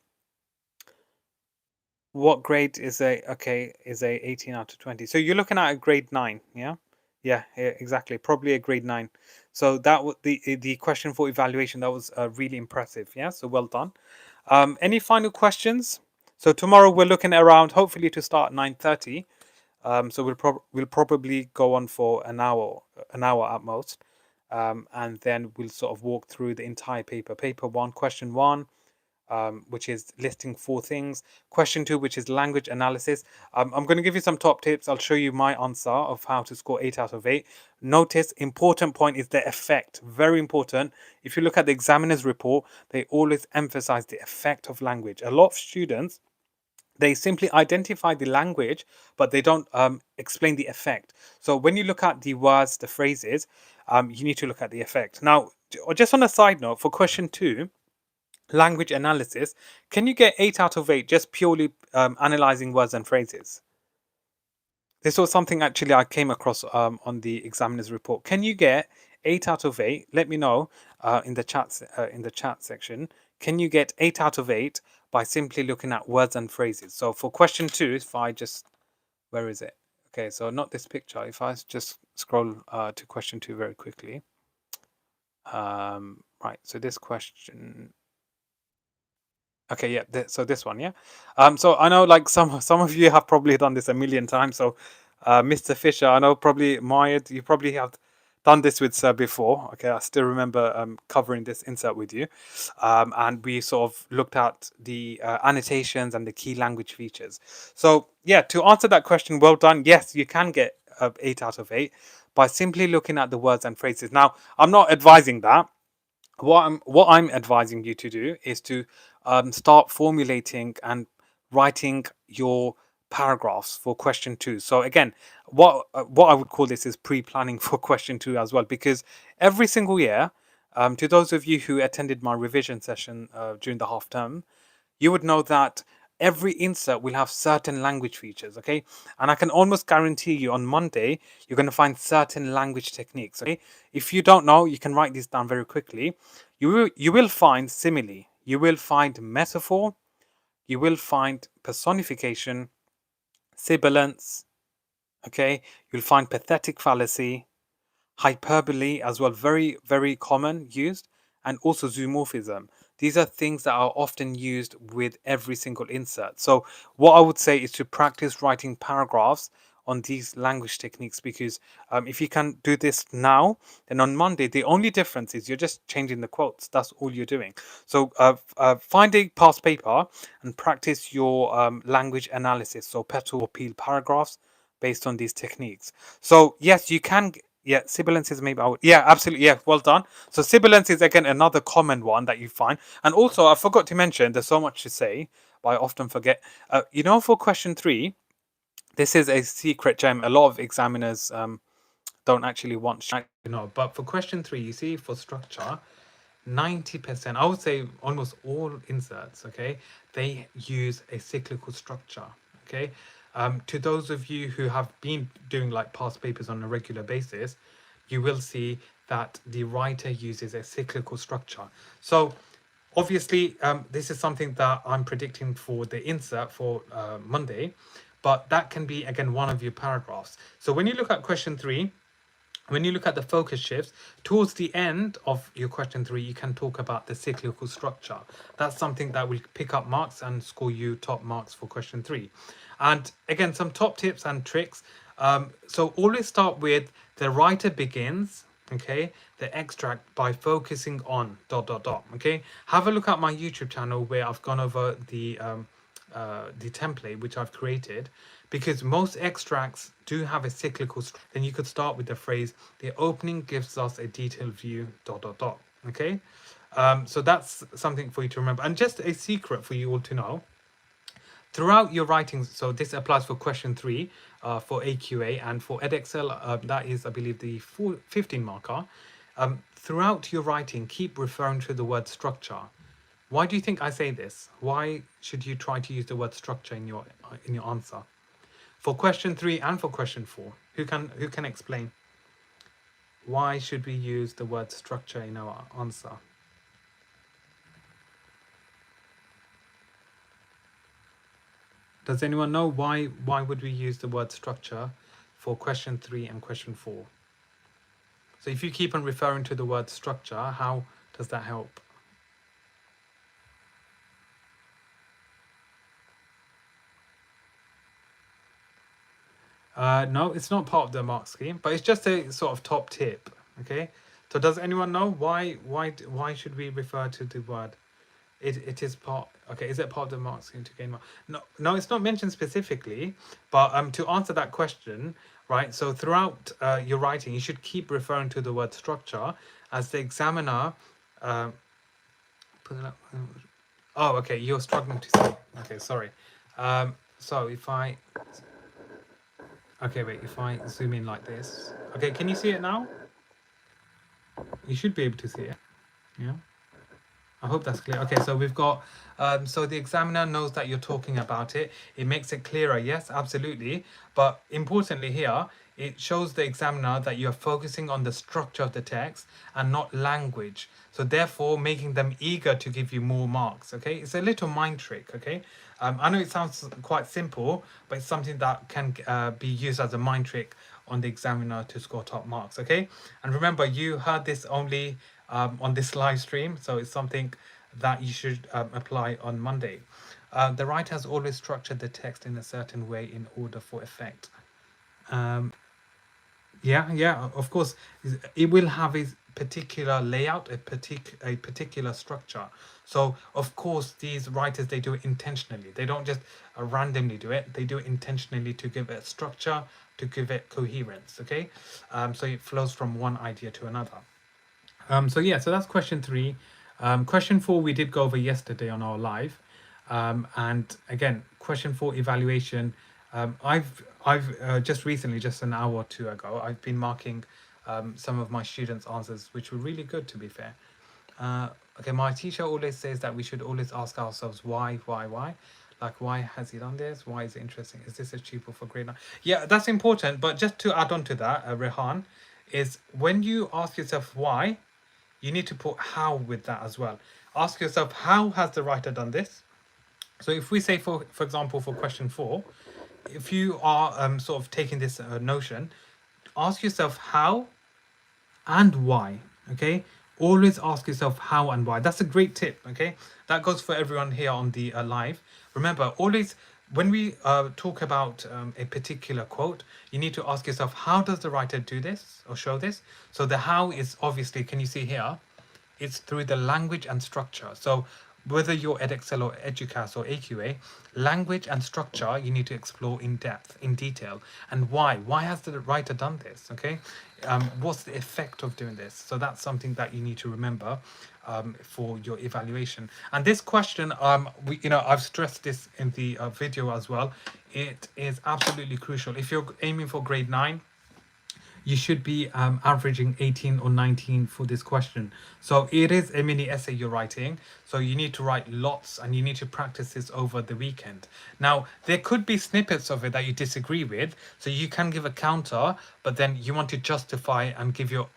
What grade is a okay is a 18 out of 20? So you're looking at a grade 9, yeah? Yeah, exactly. Probably a grade 9. So that was the question for evaluation that was really impressive. Yeah, so well done. Any final questions? So tomorrow we're looking around hopefully to start 9:30. So we'll probably go on for an hour at most. And then we'll sort of walk through the entire paper. Paper 1, question 1, which is listing four things. Question two, which is language analysis. I'm going to give you some top tips. I'll show you my answer of how to score 8 out of 8. Notice, important point is the effect. Very important. If you look at the examiner's report, they always emphasize the effect of language. A lot of students, they simply identify the language, but they don't explain the effect. So when you look at the words, the phrases, you need to look at the effect. Now, just on a side note, for question two, language analysis, can you get 8 out of 8 just purely analyzing words and phrases? This was something actually I came across on the examiner's report. Can you get 8 out of 8? Let me know in the chat section. Can you get 8 out of 8 by simply looking at words and phrases? So for question two, if I just where is it? Okay, so not this picture. If I just scroll to question two very quickly. Right, so this question. Okay, yeah. So this one, yeah. So I know, like some of you have probably done this a million times. So, Mr. Fisher, I know probably Maya, you probably have done this with Sir before. Okay, I still remember covering this insert with you, and we sort of looked at the annotations and the key language features. So yeah, to answer that question, well done. Yes, you can get 8 out of 8 by simply looking at the words and phrases. Now, I'm not advising that. What I'm advising you to do is to start formulating and writing your paragraphs for question two. So again, what I would call this is pre-planning for question two as well, because every single year, to those of you who attended my revision session during the half term, you would know that every insert will have certain language features, okay? And I can almost guarantee you on Monday, you're going to find certain language techniques, okay? If you don't know, you can write these down very quickly. You will find simile, you will find metaphor, you will find personification, sibilance, okay? You'll find pathetic fallacy, hyperbole as well, very, very common used, and also zoomorphism. These are things that are often used with every single insert. So what I would say is to practice writing paragraphs on these language techniques, because if you can do this now, then on Monday the only difference is you're just changing the quotes. That's all you're doing. So find a past paper and practice your language analysis, so petal or peel paragraphs based on these techniques. So yes, you can. Yeah, sibilance is maybe. Yeah, absolutely. Yeah, well done. So sibilance is again another common one that you find, and also I forgot to mention. There's so much to say, but I often forget. For question 3, this is a secret gem. A lot of examiners don't actually want to know. But for question 3, you see, for structure, 90%, I would say almost all inserts, okay, they use a cyclical structure, okay. To those of you who have been doing like past papers on a regular basis, you will see that the writer uses a cyclical structure. So obviously, this is something that I'm predicting for the insert for Monday, but that can be again one of your paragraphs. So when you look at question 3, when you look at the focus shifts, towards the end of your question 3, you can talk about the cyclical structure. That's something that will pick up marks and score you top marks for question 3. And again, some top tips and tricks. So always start with the writer begins, okay, the extract by focusing on ... Okay, have a look at my YouTube channel where I've gone over the template which I've created, because most extracts do have a cyclical structure. Then you could start with the phrase, the opening gives us a detailed view ... Okay, so that's something for you to remember, and just a secret for you all to know. Throughout your writings, so this applies for question 3 for AQA, and for edXL, that is, I believe, the 15 marker. Throughout your writing, keep referring to the word structure. Why do you think I say this? Why should you try to use the word structure in your answer? For question 3 and for question 4, who can explain? Why should we use the word structure in our answer? Does anyone know why would we use the word structure for question 3 and question 4? So if you keep on referring to the word structure, how does that help? No, it's not part of the mark scheme, but it's just a sort of top tip. Okay, so does anyone know why should we refer to the word? It is part. Okay, is it part of the mark scheme to gain mark? No, it's not mentioned specifically. But to answer that question, right? So throughout your writing, you should keep referring to the word structure as the examiner. Put it up. Oh, okay. You're struggling to see. Okay, sorry. So if I Okay, wait, if I zoom in like this. Okay, can you see it now? You should be able to see it. Yeah. I hope that's clear. Okay, so we've got, so the examiner knows that you're talking about it. It makes it clearer. Yes, absolutely. But importantly here, it shows the examiner that you're focusing on the structure of the text and not language. So therefore making them eager to give you more marks. Okay, it's a little mind trick. Okay, I know it sounds quite simple, but it's something that can be used as a mind trick on the examiner to score top marks. Okay, and remember, you heard this only on this live stream, so it's something that you should apply on Monday. The writer has always structured the text in a certain way in order for effect. Yeah, of course, it will have a particular layout, a particular structure. So of course, these writers, they do it intentionally. They don't just randomly do it. They do it intentionally to give it structure, to give it coherence. Okay, so it flows from one idea to another. So yeah, so that's question 3. Question 4 we did go over yesterday on our live, and again, question 4 evaluation. I've just recently, just an hour or two ago, I've been marking some of my students' answers, which were really good, to be fair. Okay, my teacher always says that we should always ask ourselves why. Like, why has he done this? Why is it interesting? Is this achievable for grade 9? Yeah, that's important. But just to add on to that, Rehan, is when you ask yourself why, you need to put how with that as well. Ask yourself, how has the writer done this? So if we say, for example, for question 4, if you are sort of taking this notion, ask yourself how and why. Okay, always ask yourself how and why. That's a great tip. Okay, that goes for everyone here on the live. Remember, always when we talk about a particular quote, you need to ask yourself, how does the writer do this or show this? So the how is obviously, can you see here, it's through the language and structure. So whether you're edXL or Educast or AQA, language and structure you need to explore in depth, in detail. And why? Why has the writer done this? Okay, what's the effect of doing this? So that's something that you need to remember for your evaluation. And this question, I've stressed this in the video as well. It is absolutely crucial. If you're aiming for grade 9, you should be averaging 18 or 19 for this question. So it is a mini essay you're writing. So you need to write lots and you need to practice this over the weekend. Now, there could be snippets of it that you disagree with. So you can give a counter, but then you want to justify and give your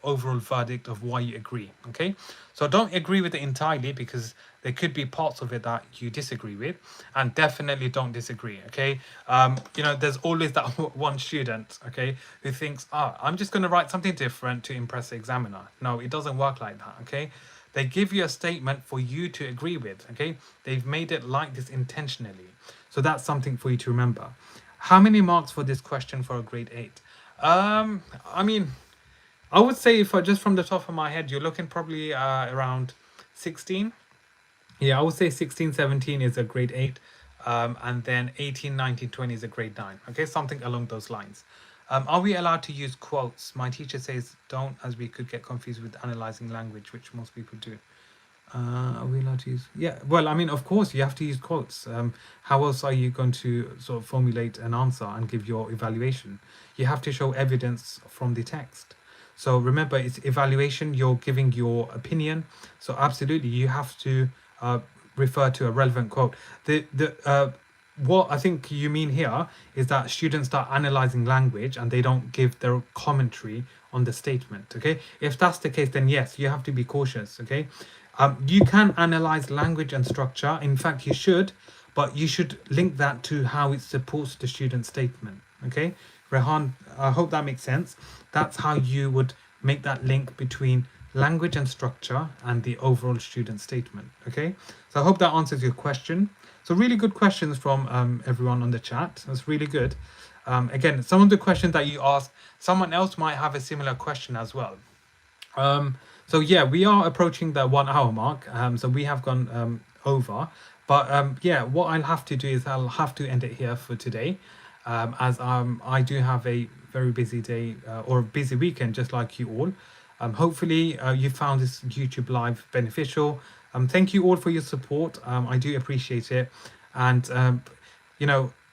overall verdict of why you agree. Okay. So don't agree with it entirely, because there could be parts of it that you disagree with, and definitely don't disagree. Okay. There's always that one student, okay, who thinks, I'm just going to write something different to impress the examiner. No, it doesn't work like that. Okay. They give you a statement for you to agree with. Okay. They've made it like this intentionally. So that's something for you to remember. How many marks for this question for a grade 8? I mean, I would say, if I just from the top of my head, you're looking probably around 16. Yeah, I would say 16, 17 is a grade 8. And then 18, 19, 20 is a grade 9. Okay, something along those lines. Are we allowed to use quotes? My teacher says don't, as we could get confused with analyzing language, which most people do. Are we allowed to use? Yeah, well, I mean, of course, you have to use quotes. How else are you going to sort of formulate an answer and give your evaluation? You have to show evidence from the text. So remember, it's evaluation, you're giving your opinion. So absolutely, you have to refer to a relevant quote. What I think you mean here is that students start analyzing language and they don't give their commentary on the statement. Okay, if that's the case, then yes, you have to be cautious. Okay, you can analyze language and structure. In fact, you should, but you should link that to how it supports the student statement. Okay, Rehan, I hope that makes sense. That's how you would make that link between language and structure and the overall student statement. Okay, so I hope that answers your question. So really good questions from everyone on the chat. That's really good. Again, some of the questions that you asked, someone else might have a similar question as well. So yeah, we are approaching the 1 hour mark. So we have gone over. But yeah, what I'll have to do is I'll have to end it here for today. As I do have a very busy day or a busy weekend, just like you all. Hopefully you found this YouTube live beneficial. Thank you all for your support. I do appreciate it. And,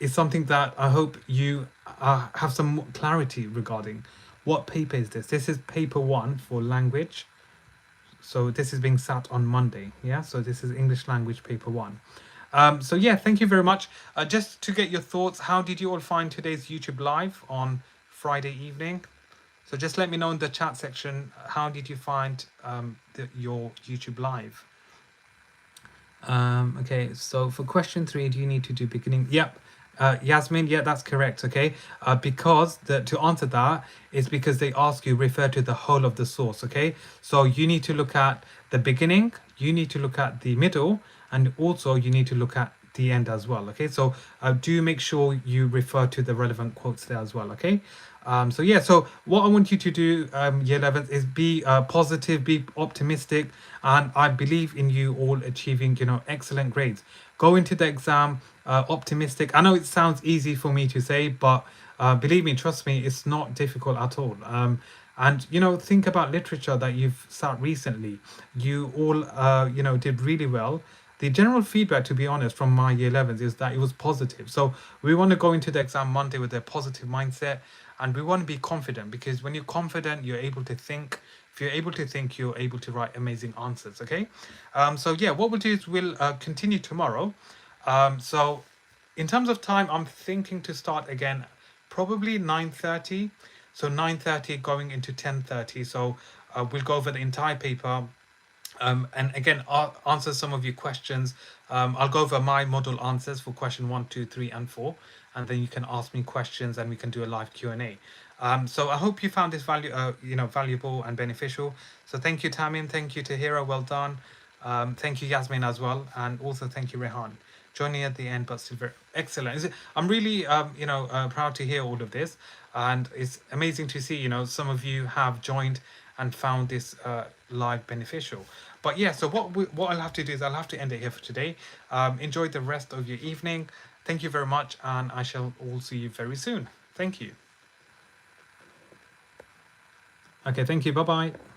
it's something that I hope you have some clarity regarding. What paper is this? This is paper 1 for language. So this is being sat on Monday. Yeah, so this is English language paper 1. So yeah, thank you very much. Just to get your thoughts, how did you all find today's YouTube live on Friday evening? So just let me know in the chat section, how did you find your YouTube live? Okay, so for question 3, do you need to do beginning? Yep. Yasmin, yeah, that's correct. Okay, because to answer that is because they ask you refer to the whole of the source. Okay, so you need to look at the beginning, you need to look at the middle, and also you need to look at the end as well. Okay, so do make sure you refer to the relevant quotes there as well. Okay, so yeah, so what I want you to do, year 11th, is be positive, be optimistic, and I believe in you all achieving, excellent grades. Go into the exam optimistic. I know it sounds easy for me to say, but believe me, trust me, it's not difficult at all. And think about literature that you've sat recently. You all did really well. The general feedback, to be honest, from my year 11s is that it was positive. So we want to go into the exam Monday with a positive mindset, and we want to be confident, because when you're confident, you're able to think. If you're able to think, you're able to write amazing answers. Okay, so yeah, what we'll do is we'll continue tomorrow. So in terms of time, I'm thinking to start again probably 9:30. So 9:30 going into 10:30. So we'll go over the entire paper. And again, I'll answer some of your questions. I'll go over my model answers for question one, two, three, and four, and then you can ask me questions, and we can do a live Q&A. So I hope you found this valuable and beneficial. So thank you, Tamin. Thank you, Tahira. Well done. Thank you, Yasmin, as well, and also thank you, Rehan. Joining at the end, but still very excellent. I'm really, proud to hear all of this, and it's amazing to see, some of you have joined and found this live beneficial. But yeah, so what I'll have to do is I'll have to end it here for today. Enjoy the rest of your evening. Thank you very much, and I shall all see you very soon. Thank you. Okay, thank you. Bye bye.